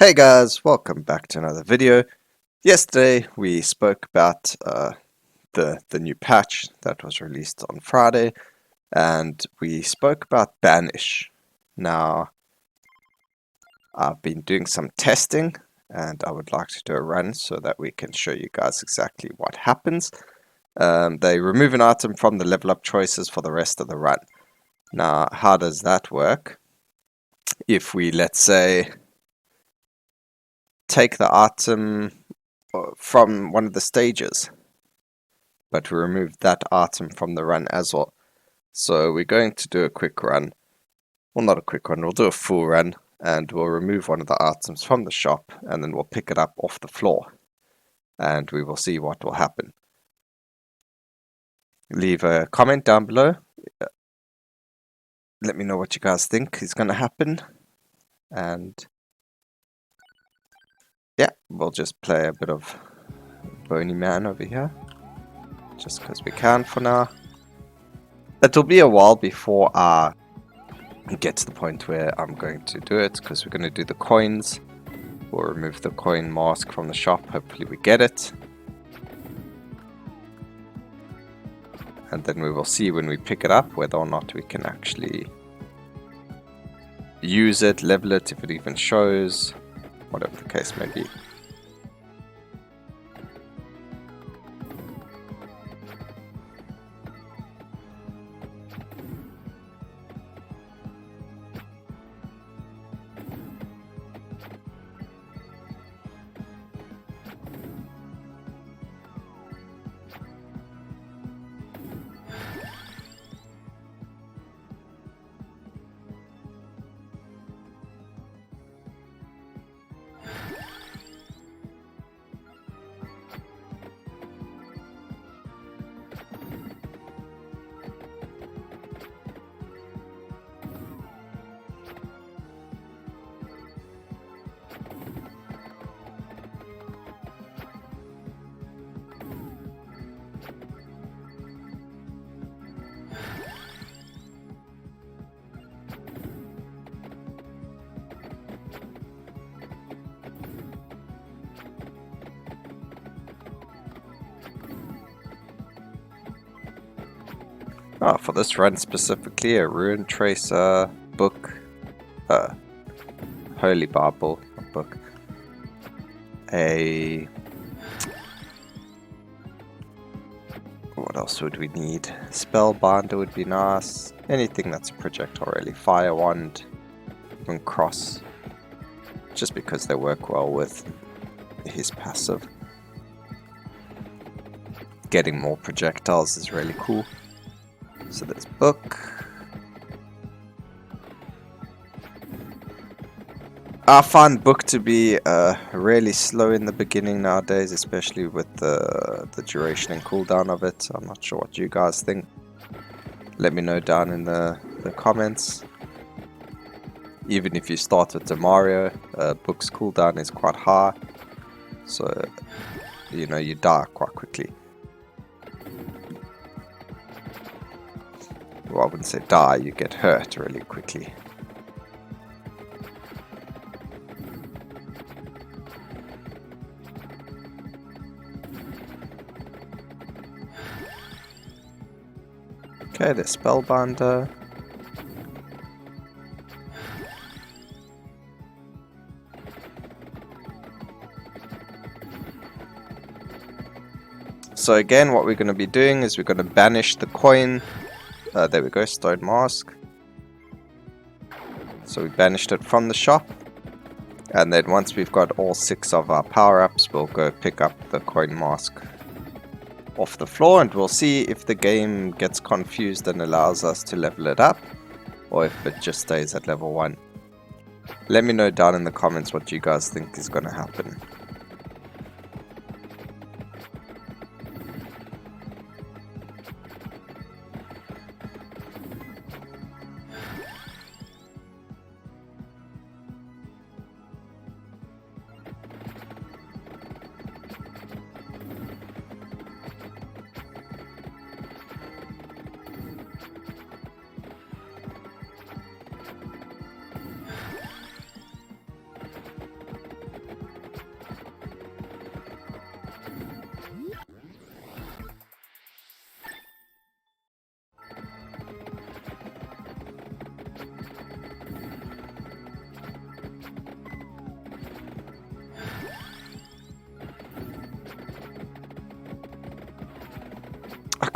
Hey guys, welcome back to another video. Yesterday we spoke about the new patch that was released on Friday, and we spoke about Banish. Now, I've been doing some testing, and I would like to do a run so that we can show you guys exactly what happens. They remove an item from the level up choices for the rest of the run. Now, how does that work? If we, let's say, take the item from one of the stages, but we removed that item from the run as well. So we're going to do a quick run. Well, not a quick run, we'll do a full run, and we'll remove one of the items from the shop, and then we'll pick it up off the floor, and we will see what will happen. Leave a comment down below. Let me know what you guys think is going to happen, and yeah, we'll just play a bit of Bony Man over here, just because we can for now. It'll be a while before I get to the point where I'm going to do it, because we're going to do the coins. We'll remove the coin mask from the shop, hopefully we get it. And then we will see when we pick it up whether or not we can actually use it, level it, if it even shows, whatever the case may be. Oh, for this run specifically, a Rune Tracer book, Holy Bible book, what else would we need? Spellbinder would be nice, anything that's a projectile really, Fire Wand, even Cross, just because they work well with his passive. Getting more projectiles is really cool. So there's book. I find book to be really slow in the beginning nowadays, especially with the duration and cooldown of it. I'm not sure what you guys think. Let me know down in the comments. Even if you start with the Mario, book's cooldown is quite high, so you know you die quite quickly. Well, I wouldn't say die, you get hurt really quickly. Okay, the Spellbinder. So again, what we're going to be doing is we're going to banish the coin. There we go, Stone Mask. So we banished it from the shop. And then once we've got all 6 of our power-ups, we'll go pick up the coin mask off the floor, and we'll see if the game gets confused and allows us to level it up, or if it just stays at level 1. Let me know down in the comments what you guys think is going to happen.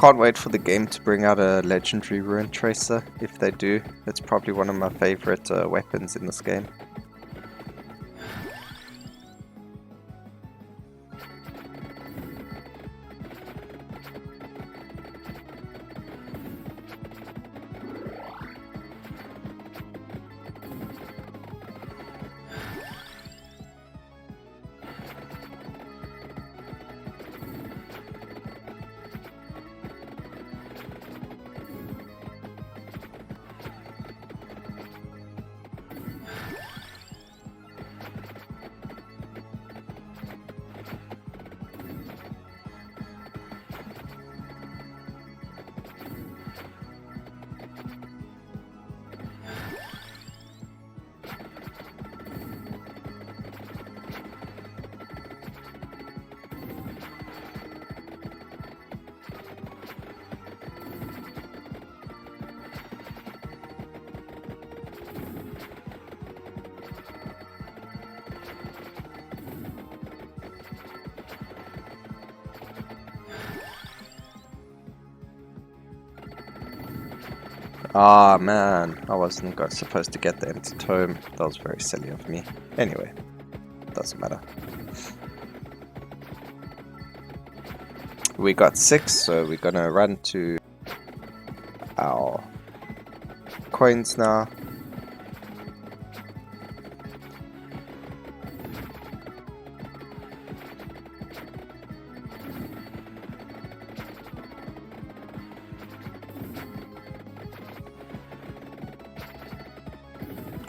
Can't wait for the game to bring out a legendary Ruin Tracer. If they do, it's probably one of my favorite weapons in this game. Ah man, I wasn't supposed to get the empty tome. That was very silly of me. Anyway, doesn't matter. We got 6, so we're gonna run to our coins now.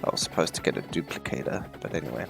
I was supposed to get a duplicator, but anyway.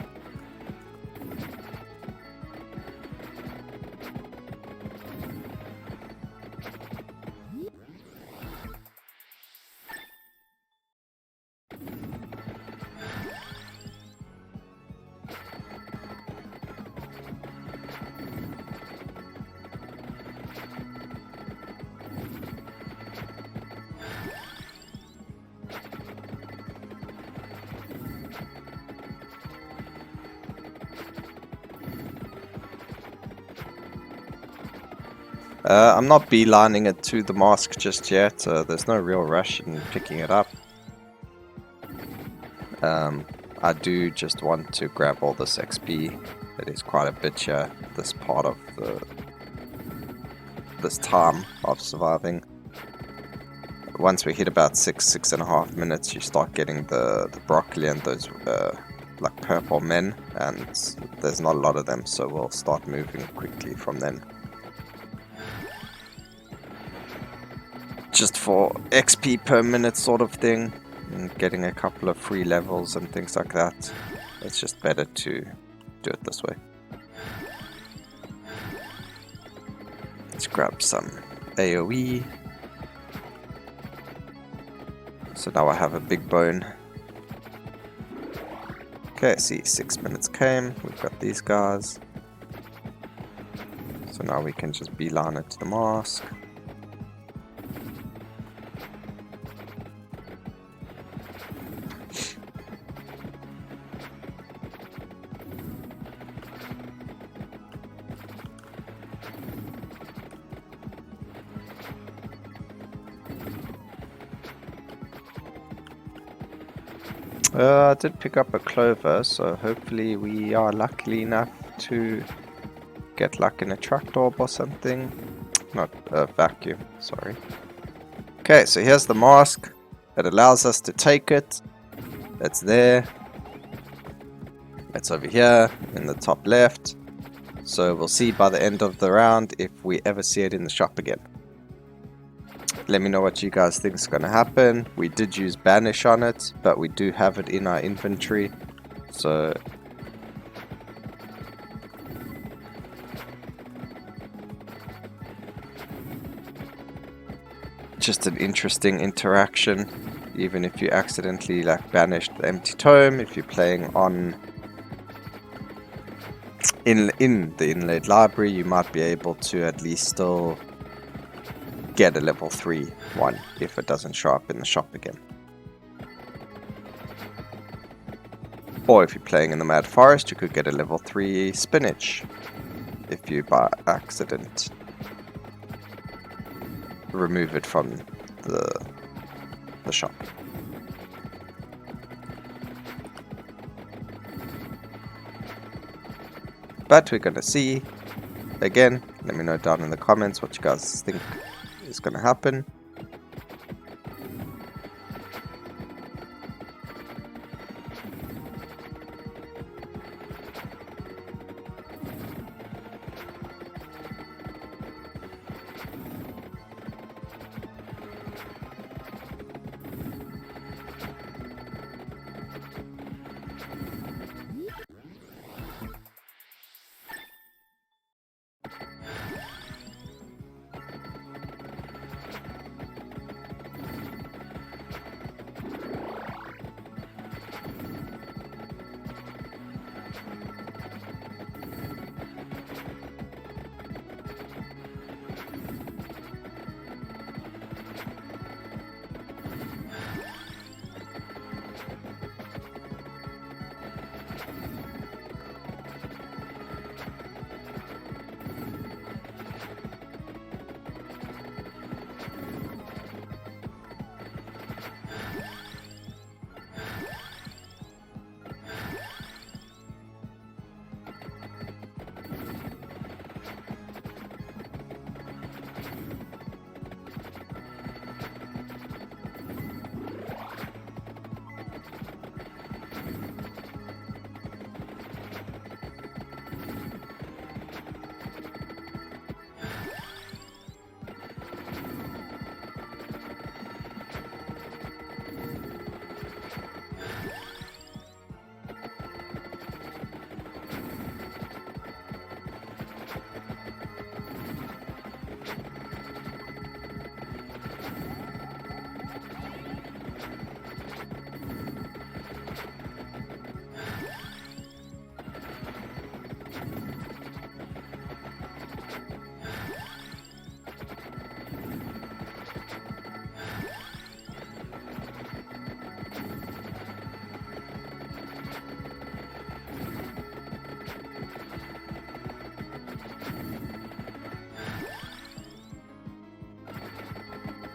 I'm not beelining it to the mask just yet. There's no real rush in picking it up. I do just want to grab all this XP. It is quite a bit here, this part of this time of surviving. Once we hit about 6.5 minutes, you start getting the broccoli and those like purple men, and there's not a lot of them, so we'll start moving quickly from then. Just for XP per minute sort of thing, and getting a couple of free levels and things like that. It's just better to do it this way. Let's grab some AoE. So now I have a big bone. Okay, see, 6 minutes came. We've got these guys. So now we can just beeline it to the mask. I did pick up a clover, so hopefully we are lucky enough to get luck in a trap orb or something. Not a vacuum, sorry. Okay, so here's the mask. It allows us to take it. It's there. It's over here in the top left. So we'll see by the end of the round if we ever see it in the shop again. Let me know what you guys think is going to happen. We did use Banish on it, but we do have it in our inventory. So just an interesting interaction. Even if you accidentally like banished the empty tome, if you're playing on in the inlaid library, you might be able to at least still get a level 3 one if it doesn't show up in the shop again. Or if you're playing in the Mad Forest, you could get a level 3 spinach if you by accident remove it from the shop. But we're gonna see. Again, let me know down in the comments what you guys think is gonna happen.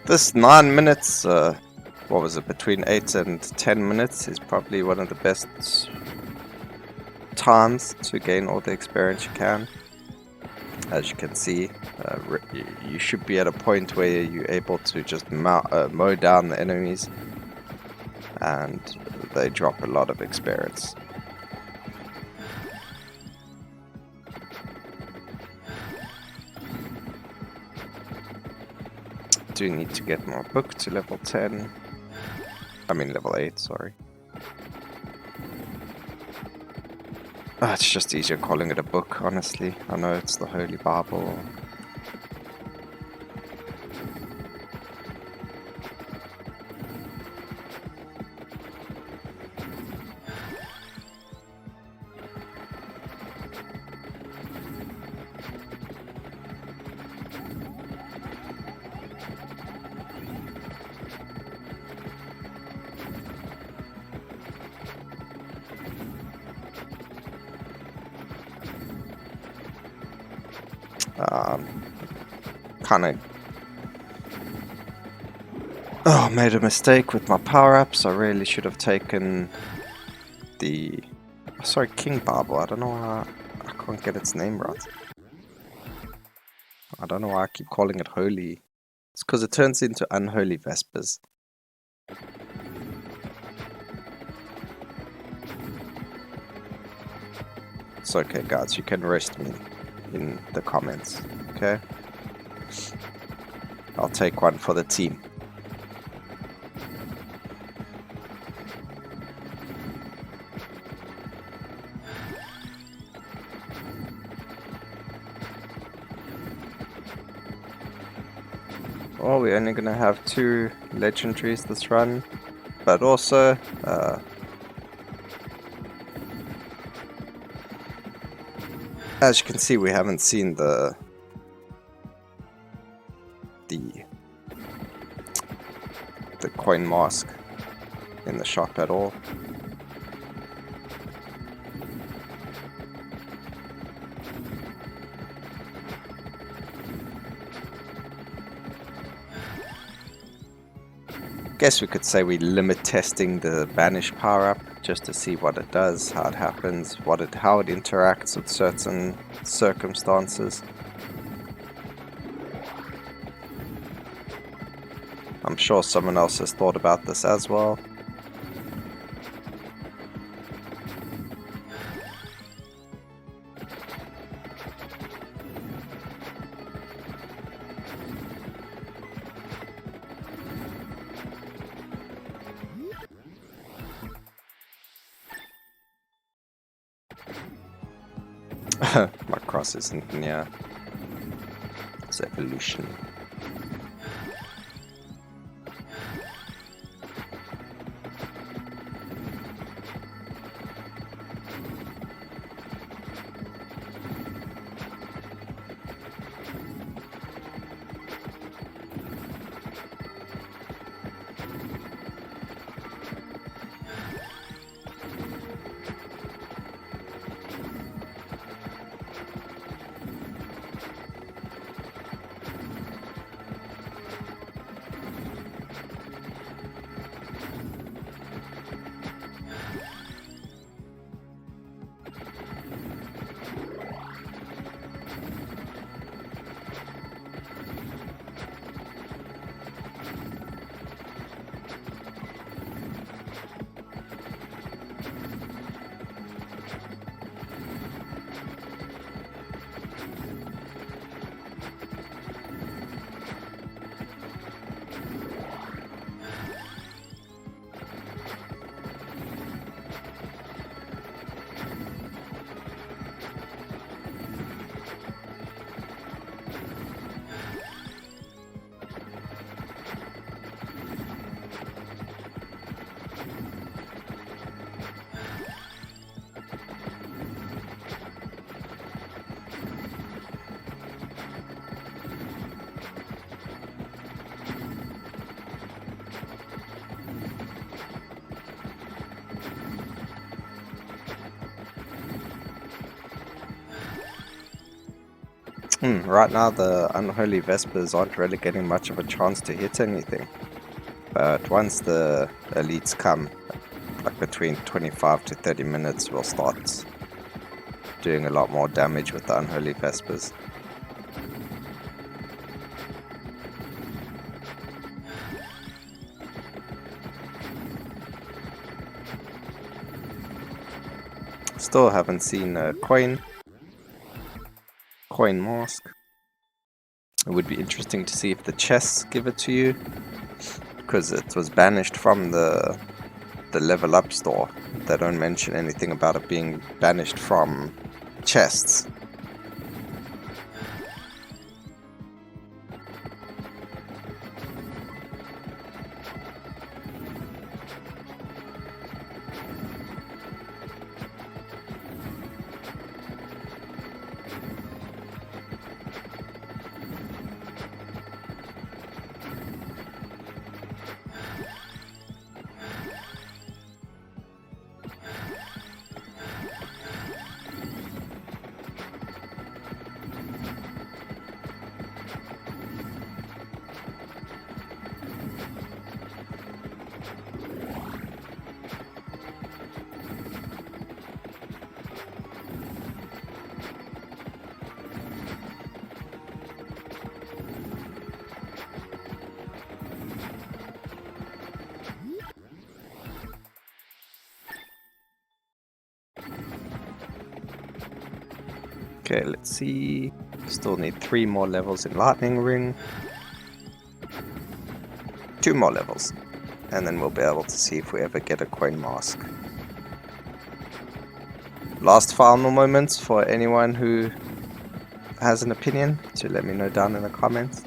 This 9 minutes, what was it, between 8 and 10 minutes is probably one of the best times to gain all the experience you can. As you can see, you should be at a point where you're able to just mow down the enemies, and they drop a lot of experience. Do need to get more book to level 10. I mean level 8, sorry. It's just easier calling it a book, honestly. I know it's the Holy Bible. Kind of made a mistake with my power-ups. I really should have taken the King Bible. I don't know why I can't get its name right. I don't know why I keep calling it holy. It's because it turns into unholy vespers. It's okay, guys, you can roast me in the comments, okay? I'll take one for the team. Well, we're only gonna have 2 legendaries this run, but also as you can see, we haven't seen the coin mask in the shop at all. guess we could say we limit testing the Banish power-up just to see what it does, how it happens, how it interacts with certain circumstances. I'm sure someone else has thought about this as well. My cross isn't near. It's evolution. Right now the Unholy Vespers aren't really getting much of a chance to hit anything. But once the elites come, like between 25 to 30 minutes, we'll start doing a lot more damage with the Unholy Vespers. Still haven't seen a coin mask. It would be interesting to see if the chests give it to you, because it was banished from the level up store. They don't mention anything about it being banished from chests. Okay, let's see. Still need 3 more levels in Lightning Ring. 2 more levels. And then we'll be able to see if we ever get a coin mask. Last final moments for anyone who has an opinion to let me know down in the comments.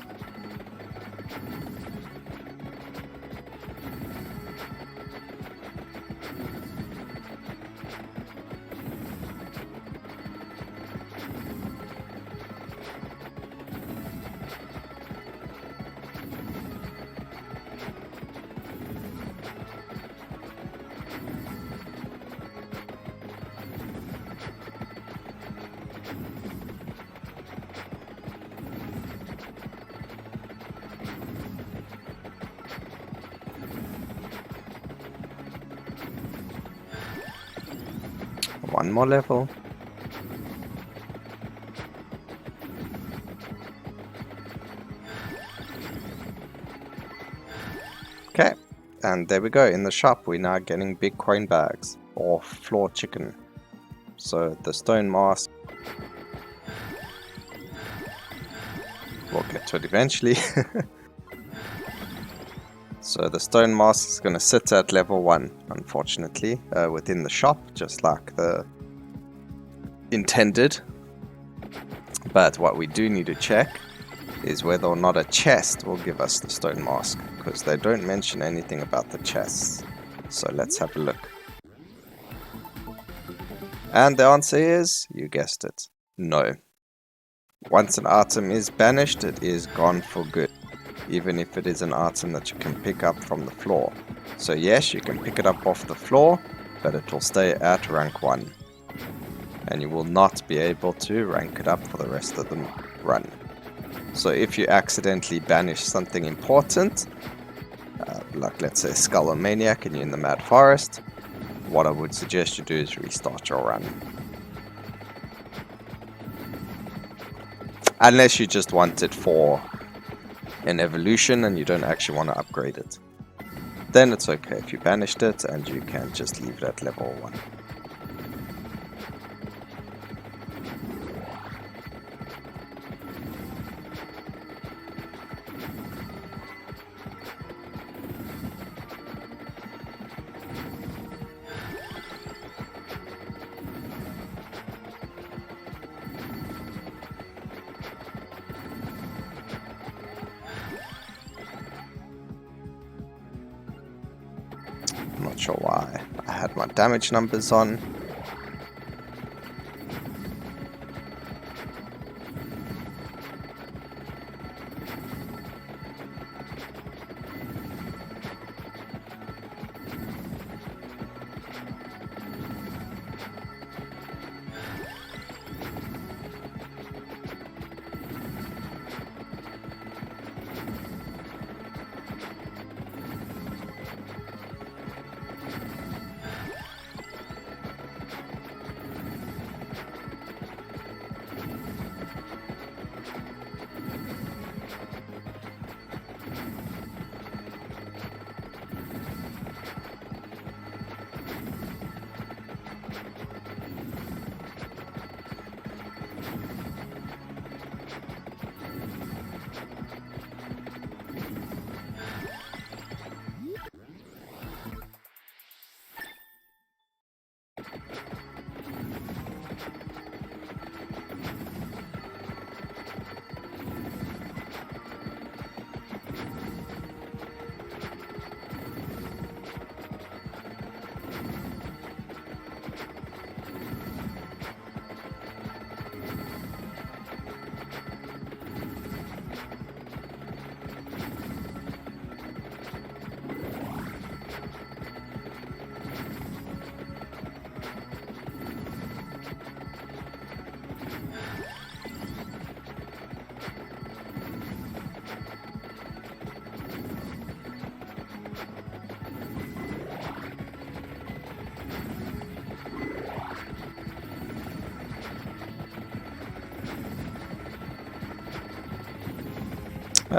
one more level. Okay, and there we go. In the shop, we're now getting big coin bags or floor chicken. So the stone mask, we'll get to it eventually. So the stone mask is going to sit at level 1, unfortunately, within the shop, just like the intended. But what we do need to check is whether or not a chest will give us the stone mask, because they don't mention anything about the chests. So let's have a look. And the answer is, you guessed it, no. Once an item is banished, it is gone for good, even if it is an item that you can pick up from the floor. So yes, you can pick it up off the floor, but it will stay at rank 1. And you will not be able to rank it up for the rest of the run. So if you accidentally banish something important, like let's say Skull or Maniac and you're in the Mad Forest, what I would suggest you do is restart your run. Unless you just want it for an evolution and you don't actually want to upgrade it. Then it's okay if you banished it and you can just leave it at level 1. I'm not sure why I had my damage numbers on.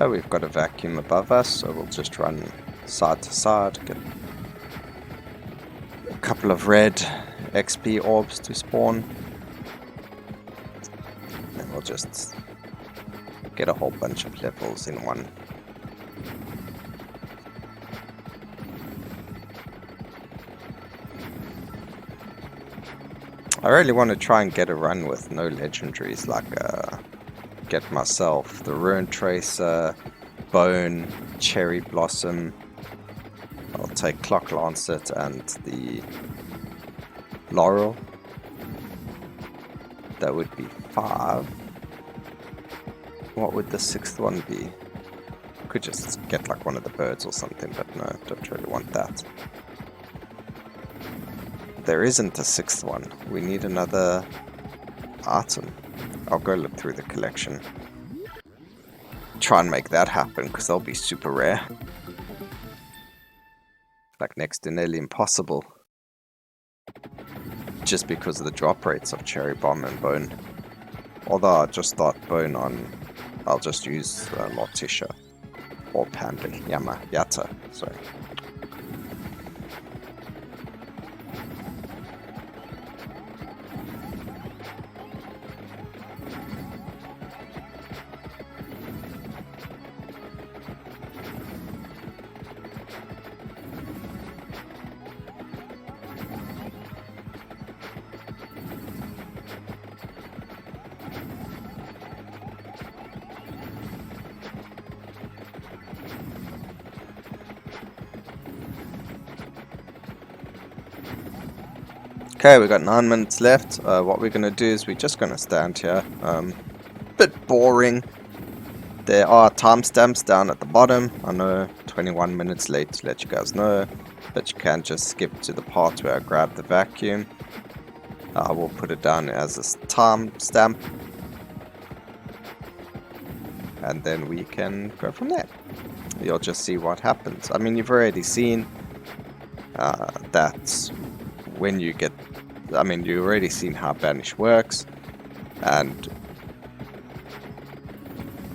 We've got a vacuum above us, so we'll just run side to side, get a couple of red XP orbs to spawn, and we'll just get a whole bunch of levels in one. I really want to try and get a run with no legendaries, like get myself the Ruin Tracer, Bone, Cherry Blossom. I'll take Clock Lancet and the Laurel. That would be 5. What would the 6th one be? Could just get like one of the birds or something, but no, don't really want that. There isn't a 6th one. We need another item. I'll go look through the collection. Try and make that happen, because they'll be super rare. Like next to nearly impossible. just because of the drop rates of Cherry Bomb and Bone. Although I'll just start Bone on, I'll just use Morticia or Panda Yata, sorry. Okay, we got 9 minutes left. What we're going to do is we're just going to stand here. Bit boring. There are timestamps down at the bottom. I know 21 minutes late to let you guys know, but you can just skip to the part where I grab the vacuum. I will put it down as a timestamp, and then we can go from there. You'll just see what happens. I mean, you've already seen that when you get, I mean, you've already seen how Banish works and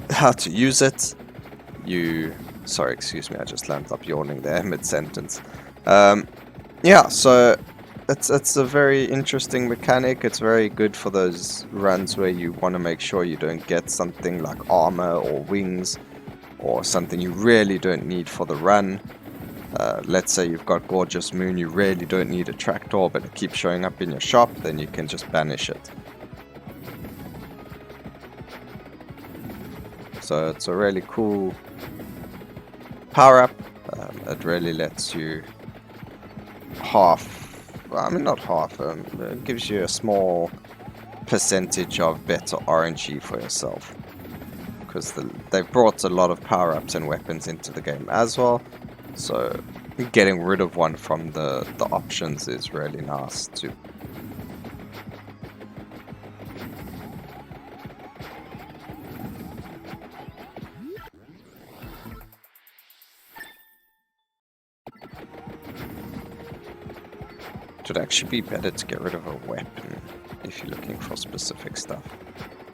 how to use it. Sorry, excuse me, I just landed up yawning there mid-sentence. Yeah, so it's a very interesting mechanic. It's very good for those runs where you want to make sure you don't get something like armor or wings or something you really don't need for the run. Let's say you've got Gorgeous Moon, you really don't need a tractor, but it keeps showing up in your shop, then you can just banish it. So it's a really cool power up. It really lets you it gives you a small percentage of better RNG for yourself. Because they've brought a lot of power ups and weapons into the game as well. So getting rid of one from the options is really nice too. It would actually be better to get rid of a weapon if you're looking for specific stuff.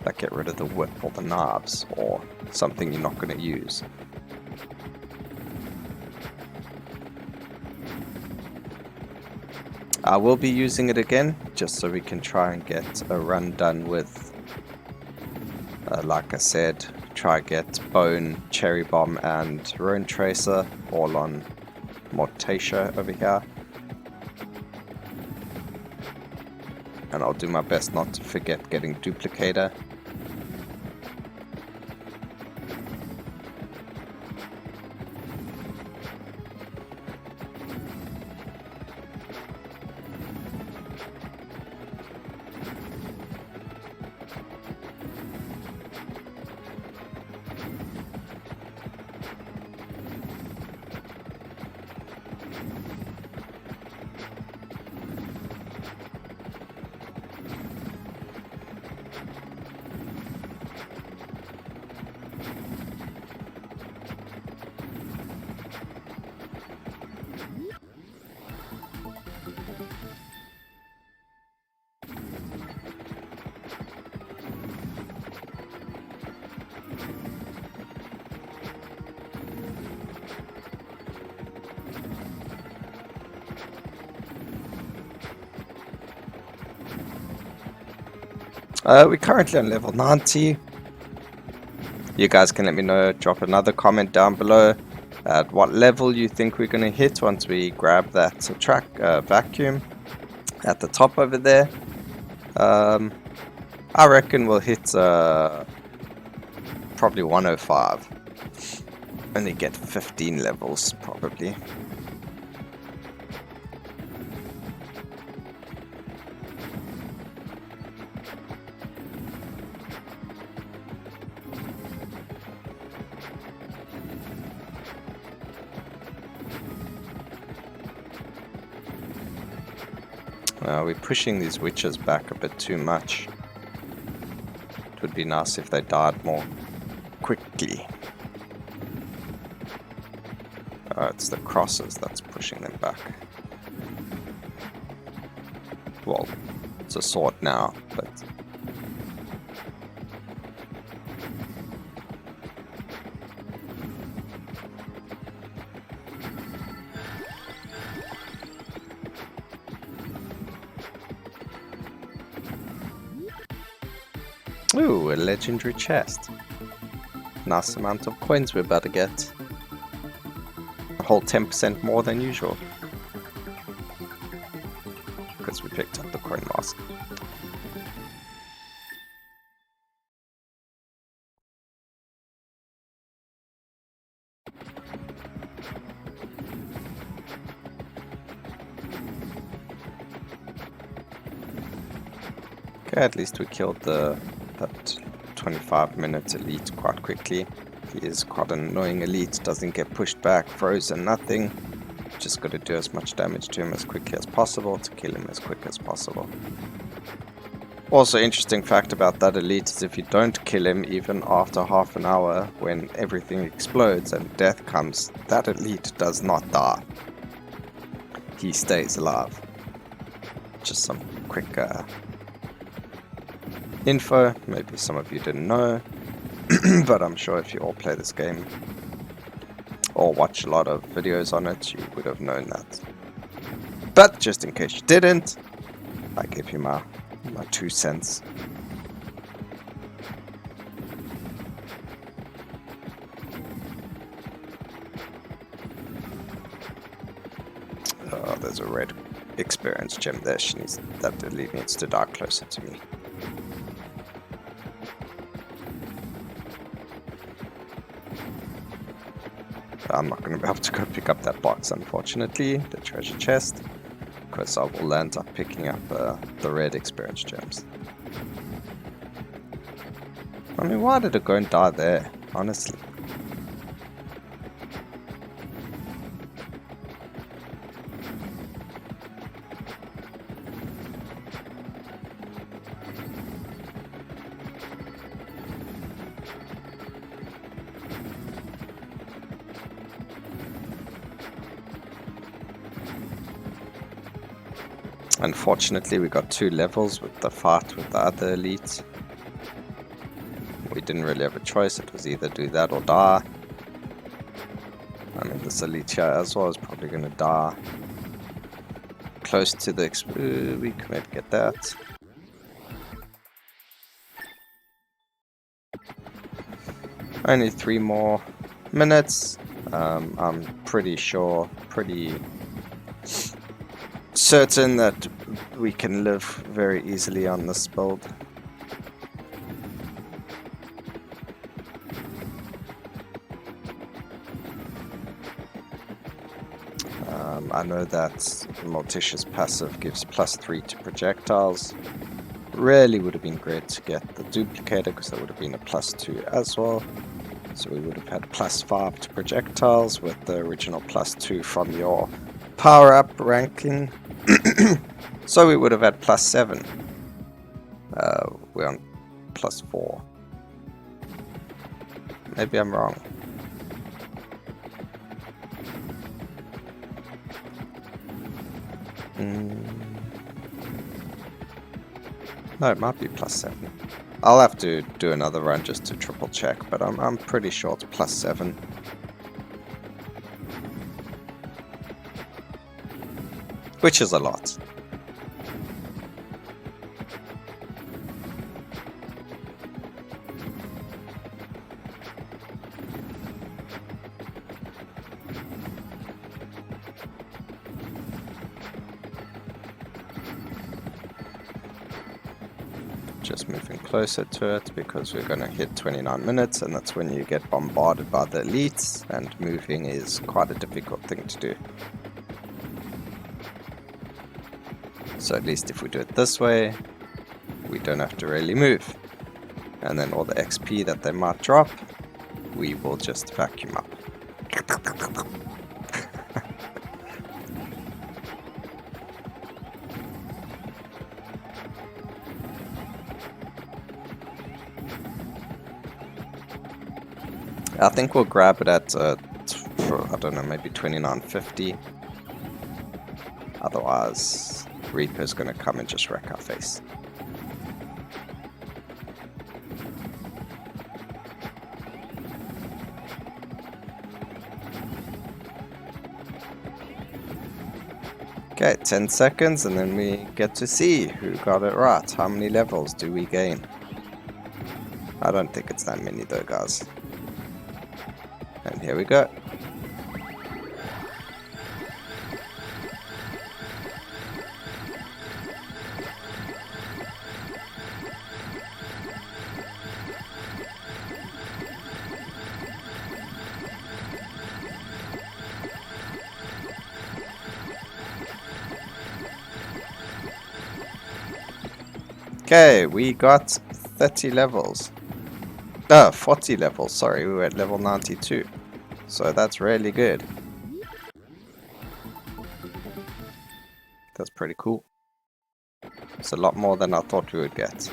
Like get rid of the whip or the knives or something you're not going to use. I will be using it again, just so we can try and get a run done with, like I said, try get Bone, Cherry Bomb and Ruin Tracer all on Morticia over here. And I'll do my best not to forget getting Duplicator. We're currently on level 90. You guys can let me know, drop another comment down below at what level you think we're going to hit once we grab that vacuum at the top over there. I reckon we'll hit probably 105. Only get 15 levels probably. We're pushing these witches back a bit too much. It would be nice if they died more quickly. It's the crosses that's pushing them back. Well, to sort now, but ooh, a legendary chest. Nice amount of coins we're about to get. A whole 10% more than usual. Because we picked up the coin mask. Okay, at least we killed that 25-minute elite quite quickly. He is quite an annoying elite, doesn't get pushed back, frozen, nothing. Just got to do as much damage to him as quickly as possible to kill him as quick as possible. Also, interesting fact about that elite is if you don't kill him even after half an hour when everything explodes and death comes, that elite does not die. He stays alive. Just some quick info, maybe some of you didn't know, but I'm sure if you all play this game or watch a lot of videos on it, you would have known that. But just in case you didn't, I give you my 2 cents. Oh, there's a red experience gem there. That elite needs to die closer to me. I'm not going to be able to go pick up that box, unfortunately, the treasure chest, because I will end up picking up the red experience gems. I mean, why did it go and die there, honestly? Unfortunately, we got 2 levels with the fight with the other elite. We didn't really have a choice. It was either do that or die. I mean, this elite here as well is probably going to die close to the we can maybe get that. Only 3 more minutes. I'm pretty sure, pretty certain that we can live very easily on this build. I know that Morticia's passive gives +3 to projectiles. Really would have been great to get the duplicator because that would have been a +2 as well. So we would have had +5 to projectiles with the original +2 from your power-up ranking. So we would have had +7. We're on +4. Maybe I'm wrong. No, it might be +7. I'll have to do another run just to triple check, but I'm pretty sure it's +7. Which is a lot. Just moving closer to it because we're going to hit 29 minutes and that's when you get bombarded by the elites, and moving is quite a difficult thing to do. So at least if we do it this way, we don't have to really move. And then all the XP that they might drop, we will just vacuum up. I think we'll grab it at, I don't know, maybe 29.50. Otherwise, Reaper's gonna come and just wreck our face. Okay, 10 seconds and then we get to see who got it right. How many levels do we gain? I don't think it's that many though, guys. And here we go. Okay, we got 30 levels. 40 levels, sorry, we were at level 92. So that's really good. That's pretty cool. It's a lot more than I thought we would get.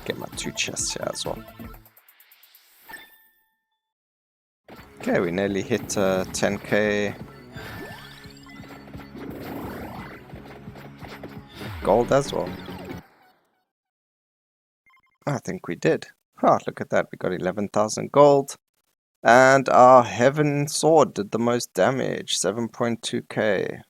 Get my 2 chests here as well. Okay, we nearly hit 10k gold as well. I think we did. Oh, look at that, we got 11,000 gold. And our Heaven Sword did the most damage, 7.2k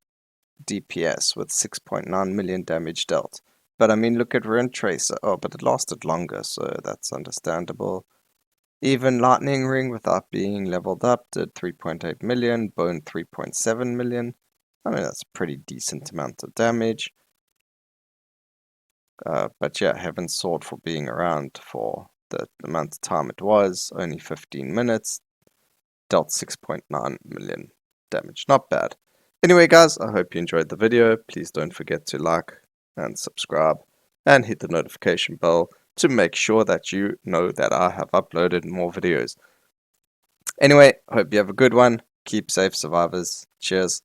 DPS with 6.9 million damage dealt. But I mean, look at Rune Tracer. Oh, but it lasted longer, so that's understandable. Even Lightning Ring without being leveled up did 3.8 million, Bone 3.7 million. I mean, that's a pretty decent amount of damage. But yeah, Heaven's Sword for being around for the amount of time it was, only 15 minutes, dealt 6.9 million damage. Not bad. Anyway, guys, I hope you enjoyed the video. Please don't forget to like and subscribe and hit the notification bell to make sure that you know that I have uploaded more videos. Anyway, hope you have a good one. Keep safe, survivors. Cheers.